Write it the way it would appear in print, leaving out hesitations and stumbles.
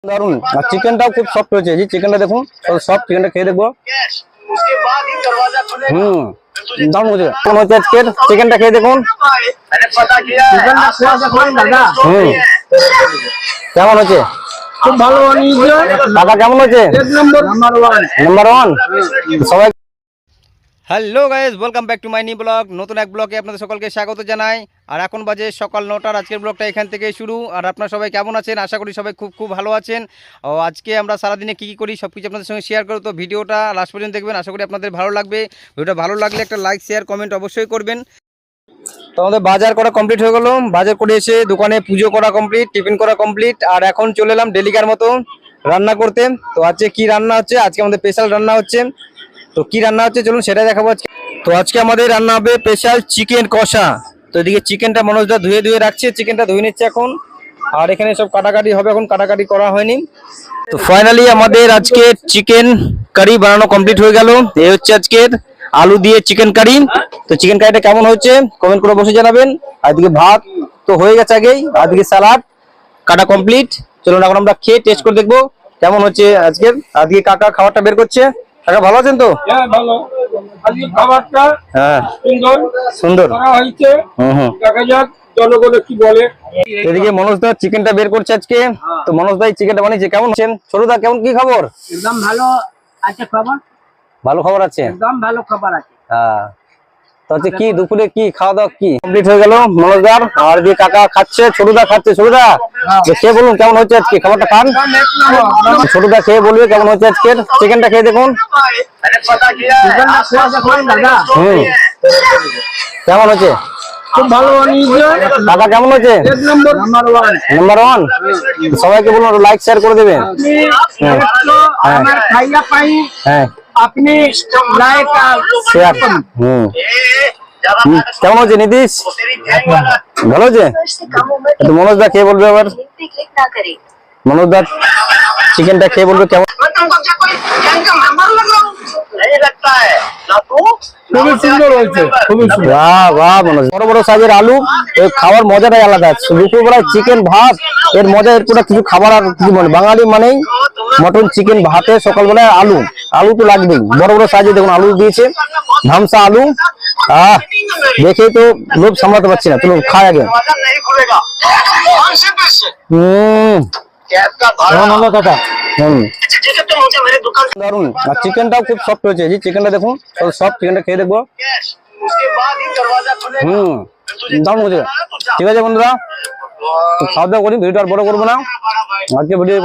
দারুন। আর চিকেনটাও খুব সফট হয়েছে। এই চিকেনটা দেখুন, সফট চিকেনটা খেয়ে দেখবো। দারুন হয়েছে। কোন হচ্ছে আজকের চিকেনটা খেয়ে দেখুন। কেমন হচ্ছে? খুব ভালো দাদা কেমন হচ্ছে? Number one. সবাই hello guys, welcome back to my new blog. নতুন এক ব্লগে আপনাদের সকলকে স্বাগত জানাই। আর এখন বাজে সকাল 9টার। আজকের ব্লগটা এখান থেকেই শুরু। আর আপনারা সবাই কেমন আছেন? আশা করি সবাই খুব ভালো আছেন। ও আজকে আমরা সারাদিনে কী করি সব কিছু আপনাদের সঙ্গে শেয়ার করব। তো ভিডিওটা লাস্ট পর্যন্ত দেখবেন, আশা করি আপনাদের ভালো লাগবে। ভিডিওটা ভালো লাগলে একটা লাইক শেয়ার কমেন্ট অবশ্যই করবেন। তো আমাদের বাজার করা কমপ্লিট হয়ে গেল। বাজার করে এসে দোকানে পুজো করা কমপ্লিট, টিফিন করা কমপ্লিট। আর এখন চলে এলাম ডেলিকার মতো রান্না করতে। তো আজকে কি রান্না হচ্ছে? আজকে আমাদের স্পেশাল রান্না হচ্ছে। তো কি রান্না হচ্ছে চলুন সেটাই দেখাবো আজকে। তো আজকে আমাদের রান্না হবে স্পেশাল চিকেন কষা। তো এদিকে চিকেনটা মনোজদা ধুয়ে রাখছে, চিকেনটা ধুয়ে নিচ্ছে এখন। আর এখানে সব কাটাকাটি হবে, এখন কাটাকাটি করা হয়নি। তো ফাইনালি আমাদের আজকে চিকেন কারি বানানো কমপ্লিট হয়ে গেল। এই হচ্ছে আজকের আলু দিয়ে চিকেন কারি। তো চিকেন কারিটা কেমন হচ্ছে কমেন্ট করে বসে জানাবেন। আর এদিকে ভাত তো হয়ে গেছে আগেই, আর এদিকে স্যালাড কাটা কমপ্লিট। চলুন এখন আমরা খেয়ে টেস্ট করে দেখবো কেমন হচ্ছে আজকের। আজকে কাকা খাবারটা বের করছে। কাকা ভালো আছেন তো? হ্যাঁ ভালো। আজকে খাবারটা হ্যাঁ সুন্দর হয়েছে। দেখা যাক জনগণ কি বলে। এদিকে মনোজ দা চিকেনটা বের করছে আজকে। তো মনোজ ভাই চিকেনটা বানিয়েছে, কেমন আছেন? ছোটদা কেমন কি খবর? একদম ভালো আছে খবর। ভালো খবর আছে, একদম ভালো খবর আছে। হ্যাঁ। তো আজকে কি দুপুরে কি খাওয়া দাওয়া কি কমপ্লিট হয়ে গেল মনোজ দার? আর দিয়ে কাকা খাচ্ছে, ছোটদা খাচ্ছে। ছোটদা খেয়ে বলুন কেমন হচ্ছে আজকে খাবারটা, খান। ছোটদা খেয়ে বলবে কেমন হচ্ছে আজকের চিকেনটা খেয়ে দেখুন। কেমন হচ্ছে? খুব ভালো দাদা কেমন হচ্ছে? Number one. সবাইকে বলুন লাইক শেয়ার করে দেবেন। হ্যাঁ আপনি লাইক শেয়ার। কেমন হচ্ছে নীতিশ? ভালো হচ্ছে। মনোজ দা খেয়ে বলবে আবার। মনোজ দা চিকেনটা খেয়ে বলবে কেমন। খুবই সুন্দর হয়েছে, খুবই সুন্দর। বাহ বাহ মনোজ, বড় বড় সাইজের আলু। এর খাওয়ার মজাটাই আলাদা। দুপুরবেলায় চিকেন ভাত, এর মজা এর পুরো কিছু খাবার আর কিছু মনে। বাঙালি মানেই মটন চিকেন ভাতে সকালবেলায় আলু, আলু তো লাগবেই। বড় বড় সাইজে দেখুন আলু দিয়েছে, ধামসা আলু। দেখে তো লোভ সামলাতে পারছি না। চলুন খাই আগে। দারুন। আর চিকেনটাও খুব সফট হয়েছে। এই চিকেনটা দেখুন, সফট চিকেনটা খেয়ে দেখবো। দারুন হয়েছে। ঠিক আছে বন্ধুরা, খাওয়া দাওয়া করি, ভিডিওটা আর বড় করবো না আজকে ভিডিও।